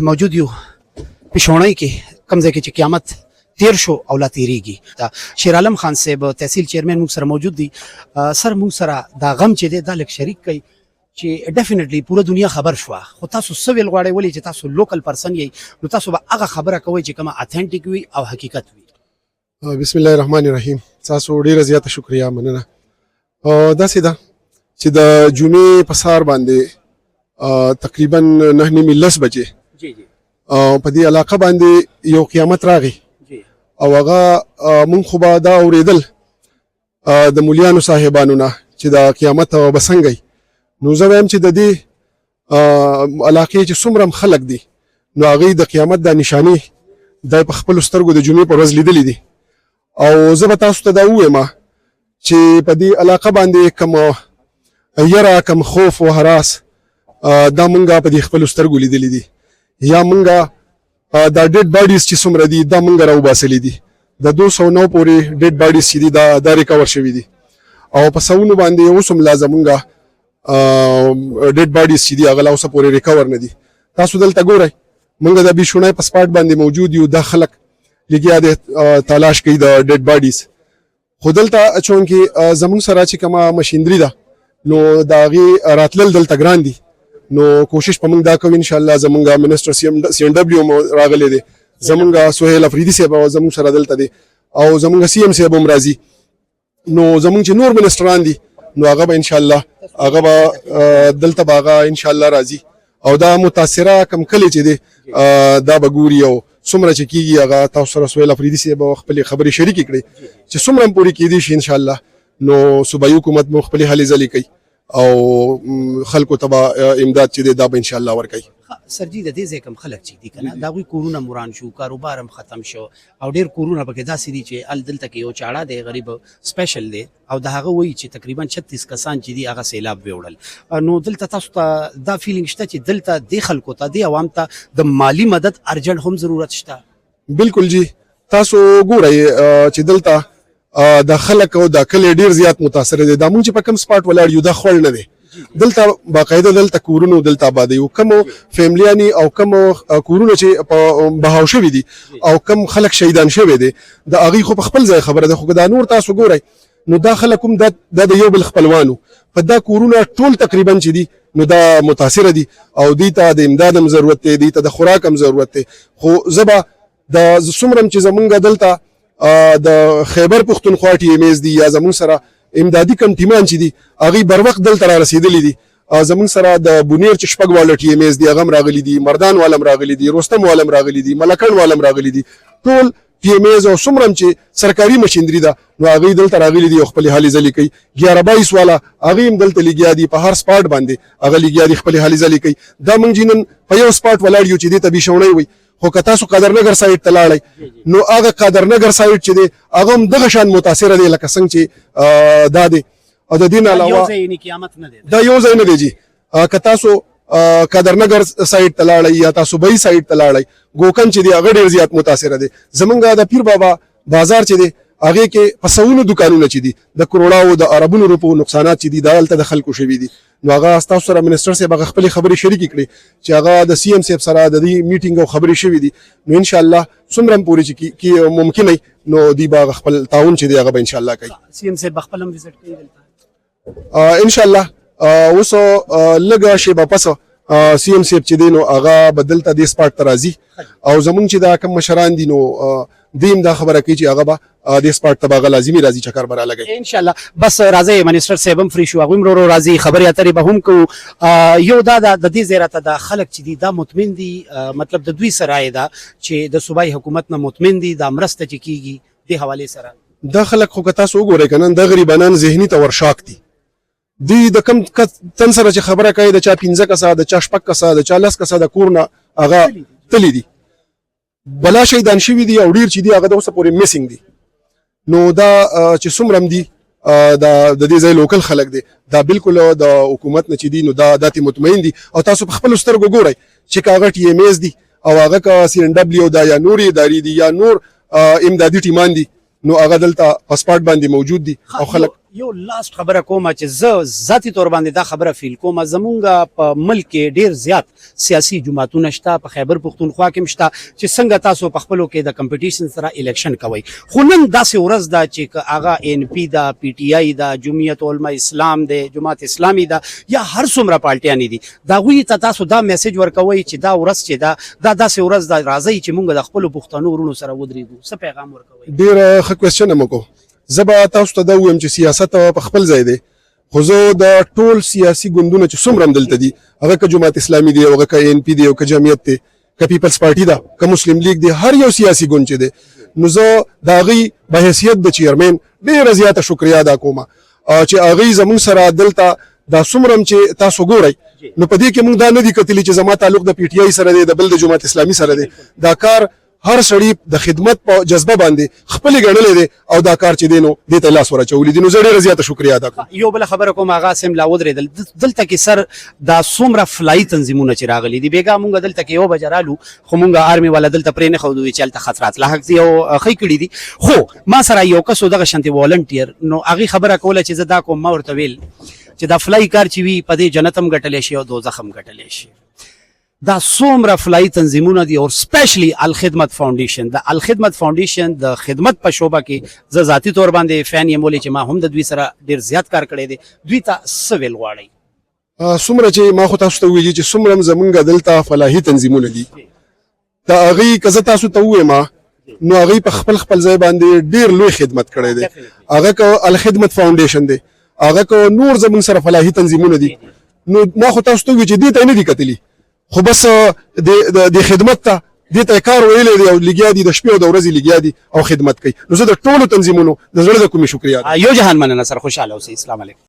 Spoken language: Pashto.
موجود یو پښونی کې کم ځای کې چې قیامت تیر شو او لا تیریږي. دا شیر عالم خان صاحب تحصیل چیرمن موږ سره موجود دي. سر موږ سره دا غم چې دی دا لک شریک کوي چې ډیفینیټلی پوره دنیا خبر شو. خو تاسو سویل غواړئ ولې چې تاسو لوکل پرسن یې نو تاسو به هغه خبره کوئ چې کومه اتھنټیک وي او حقیقت وي. بسم الله الرحمن الرحیم. تاسو ډیره زیاته شکریا مننه. دا سیده چې د جمعې په سهار باندې تقریبا 9:30 بجې جی جی په دې علاقه باندې یو قیامت راغی او هغه مونږ خو به دا اورېدل د مولیانو صاحبانو نه چې دا قیامت به څنګه وي. نو زه وایم چې د دې علاقې چې څومره خلک دي نو هغوی د قیامت دا نشانې دا په خپلو سترګو د جمعې په ورځ لیدلي دي. او زه به تاسو ته دا ووایم چې په دې علاقه باندې کوم یره کوم خوف و هراس دا مونږه په دې خپلو سترګو لیدلي دي یا مونږه دا ډیډ باډیز چې څومره دي دا مونږ راوباسلي دي. د 209 پورې ډیډ باډیز چې دي دا ریکور شوي دي او په سونو باندې اوس هم لا زمونږه ډیډ باډیز چې دي هغه لا اوسه پورې ریکور نه دي. تاسو دلته ګورئ مونږ د بیشونی په سپاټ باندې موجود یو. دا خلک لګیا دي تلاش کوي د ډیډ باډیز. خو دلته چونکې زمونږ سره چې کومه مشینري ده نو د هغې راتلل دلته ګران دي. نو کوشش په موږ دا کوو ان شاء الله. زمونږ منسټر سی ان ډبلیو مو راغلی دی، زمونږ سهیل افریدي صاحب زمونږ سره دلته دی او زمونږ سی ام صاحب هم راځي. نو زمونږ چې نور منسټران دي نو هغه به ان شاء الله هغه به دلته به هغه ان شاء الله راځي او دا متاثره کم کلی چې دی دا به ګوري او څومره چې کېږي هغه تاسو سره سهیل افریدي صاحب خپلې خبرې شریکې کړې چې څومره هم پورې کېدی شي ان شاء الله. نو صوبایي حکومت مو خپلې هلې ځلې کوي او خلکو ته به امداد چې دی دا به ان شاء الله ورکوي. سرجي د دې ځای کوم خلک چې دي کنه دا غوي کورونه مران شو، کاروبار هم ختم شو او ډیر کورونه پکې داسې دي چې ال دلته کې یو چاړه دی غریب سپیشل دی او دا هغه وایي چې تقریبا 36 کسان چې دي هغه سیلاب ویوړل. نو دلته تاسو ته دا فیلینګ شته چې دلته د خلکو ته د عوام ته د مالی مدد ارجنټ هم ضرورت شته؟ بالکل جی. تاسو ګورئ چې دلته د خلک او د کلی ډیر زیات متاثر دي. دا مونږ چې په کوم سپاټ ولاړ یو دا خوړ نه دی. دلته باقاعده دلته کورونه دلته آبادي او کوم فیملیانی او کوم کورونه چې په بهاو شوي دي او کوم خلک شهیدان شوي دي د هغې خو په خپل ځای خبره ده. خو دا نور تاسو ګورئ نو دا خلک هم دا د یو بل خپلوانو په دا کورونه ټول تقریبا چې دي نو دا متاثره دي او دوی ته د امداد هم ضرورت دی، دوی ته د خوراک هم ضرورت دی. خو زه به د څومره چې زمونږ دلته د خیبر پښتونخوا ټیمیز دي یا زمونږ سره امدادي کم ټیمان چې دي هغوی بر وخت دلته را رسېدلي دي. زمونږ سره د بونیر چې 6 والا ټیمیز دي هغه هم راغلي دي، مردان والم راغلي دي، رستم والم راغلي دي، ملکن والم راغلي دي. ټول ټیمیز او څومره چې سرکاري مشینري ده نو هغوی دلته راغلي دي او خپلې هلې ځلې کوي. 11-22 والا هغوی هم دلته لګیا دي په هر سپاټ باندې هغه لګیا دي خپلې هلې ځلې کوي. دا موږ جنن په یو سپاټ ولاړ یو چې دې ته بیشونی وي. خو که تاسو قادرنګر سایډ ته لاړئ نو هغه قادرنګر سایډ چې دی هغه هم دغه شان متاثره دی لکه څنګه چې دا دی. او د دې نه علاوه دا یو ځای نه دی جي. که تاسو قادرنګر سایډ ته لاړئ یا تاسو بهي سایډ ته لاړئ ګوکن چې دی هغه ډېر زیات متاثره دی. زمونږ د پیر بابا بازار چې دی هغې کې په سوونو دکانونه چې دي د کروڑاو د اربونو روپو نقصانات چې دي دا هلته د خلکو شوي دي. نو هغه ستاسو سره منسټر صاحب هغه خپلې خبرې شریکې کړې چې هغه د سی ام صاحب سره د دې میټینګ او خبرې شوي دي. نو ان شاء الله څومره هم پورې چې ممکن وي نو دوی به خپل تعاون چې دی هغه به ان شاء الله کوي. سی ام صاحب خپل هم وزټ کوي دلته ان شاء الله. اوس لږه شیبه پس سی ام صاحب چې دی نو هغه به دلته دې سپاټ ته راځي او زمونږ چې دا کوم مشران دي نو دیم دا خبره کوي چې هغه به د سپاټ ته به لازمي راځي چکر به رالګي ان شاء الله. بس راځي منسټر صاحب هم فری شو هغوی هم ورو راځي خبرې اترې به هم کوو. یو دا د دې ځای راته د خلک چې دي دا مطمئن دي مطلب د دوی سره یې ده چې د صوبایي حکومت نه مطمئن دي دا مرسته چې کېږي دې حوالې سره. دا خلک خو که تاسو وګورئ که نن د غریبانان ذهني ته ورشاک دي. دوی د کم تن سره چې خبره کوي د چا 15 کسه د چا 6 کسه د چا 10 کسه د کور نه هغه تللی دي بلا شهیدان شوي دي او ډېر چې دي هغه د اوسه پورې میسنګ دي. نو دا چې څومره هم دي د دې ځای لوکل خلک دي دا بالکل د حکومت نه چې دي نو دا داتې مطمئن دي. او تاسو په خپلو سترګو ګورئ چې که هغه ټي ایم ایز دي او هغه که سی ان ډبلیو دا یا نورې ادارې دي یا نور امدادي ټیمان دي نو هغه دلته په سپاټ باندې موجود دي او خلک یو لاست خبره کومه چې زه ذاتي تور باندې دا خبره فیل کومه زمونږ په ملک کې ډیر زیات سیاسي جماعتونه شته په خیبر پښتونخوا کې شته چې څنګه تاسو په خپلو کې د کمپټیشن سره الیکشن کوئ خو نن داسې ورځ ده چې هغه ان پی ده پی ټی آی ده جمعیت علما اسلام ده جماعت اسلامي ده یا هر څومره پارټیانې دي د هغوی ته تاسو دا میسج ورکوئ چې دا ورځ چې ده دا داسې ورځ ده راځئ چې موږ د خپلو پښتنو ورونو سره ودرېږو څه پیغام ورکوئ؟ ډېر ښه کوېسچن هم وکړو. زه به تاسو ته دا ووایم چې سیاست په خپل ځای دی خو زه د ټول سیاسي ګوندونه چې څومره هم دلته دي هغه که جماعت اسلامي دی هغه که ان پي دی او که جمعیت دی که پیپلز پارټي ده که مسلم لیگ دی هر یو سیاسي ګوند چې دی نو زه د هغوی په حیثیت د چیرمین ډېره زیاته شکریا ادا کوم چې هغوی زموږ سره دلته دا څومره هم چې تاسو ګورئ نو په دې کې موږ دا نه دي کتلي چې زما تعلق د پی ټي آی سره دی د بل د جماعت اسلامي سره دی دا کار هر سړی د خدمت په جذبه باندې خپل ګڼلې دي او دا کار چې دی نو دې ته لاس ورچولی دي نو زه ډېره زیاته شکریا ادا کوم. یو بل خبره کوم هغه سم لا ودرېدل دلته کې سر دا څومره فلای تنظیمونه چې راغلي دي بیګا مونږ دلته کې یو بجه رالو خو مونږ آرمي والا دلته پرې نه ښودو چې هلته خطرات لا حق دي او ښی کړي دي خو ما سره یو کس دغه شانتې والنټیر نو هغې خبره کوله چې زه دا کوم ما ورته ویل چې دا فلای کار چې وي په دې جنت هم ګټلی شي او دوزخ هم ګټلی شي دا څومره فلای تنظیمونه دي او سپیشلی الخدمت فاونډیشن د الخدمت فاونډیشن د خدمت په شوبه کې زه ذاتي طور باندې فین یم ولې چې ما هم د دوی سره ډېر زیات کار کړی دی دوی ته څه ویل غواړئ؟ څومره چې ما خو تاسو ته وویلي چې څومره هم زمونږ دلته فلاحي تنظیمونه دي د هغوی که زه تاسو ته ووایم نو هغوی په خپل خپل ځای باندې ډېر لوی خدمت کړی دی هغه که الخدمت فاونډیشن دی هغه که نور زمونږ سره فلاحي تنظیمونه دي نو ما خو تاسو ته وویل چې دې ته یې نه دي کتلي خو بس د خدمت ته دې ته کار ویلی دی او لګیا دي د شپې او د ورځې لګیا دي او خدمت کوي نو زه د ټولو تنظیمونو د زړه د کومې شکریا یو جهان مننه سره خوشحاله اوسئ. السلام علیکم.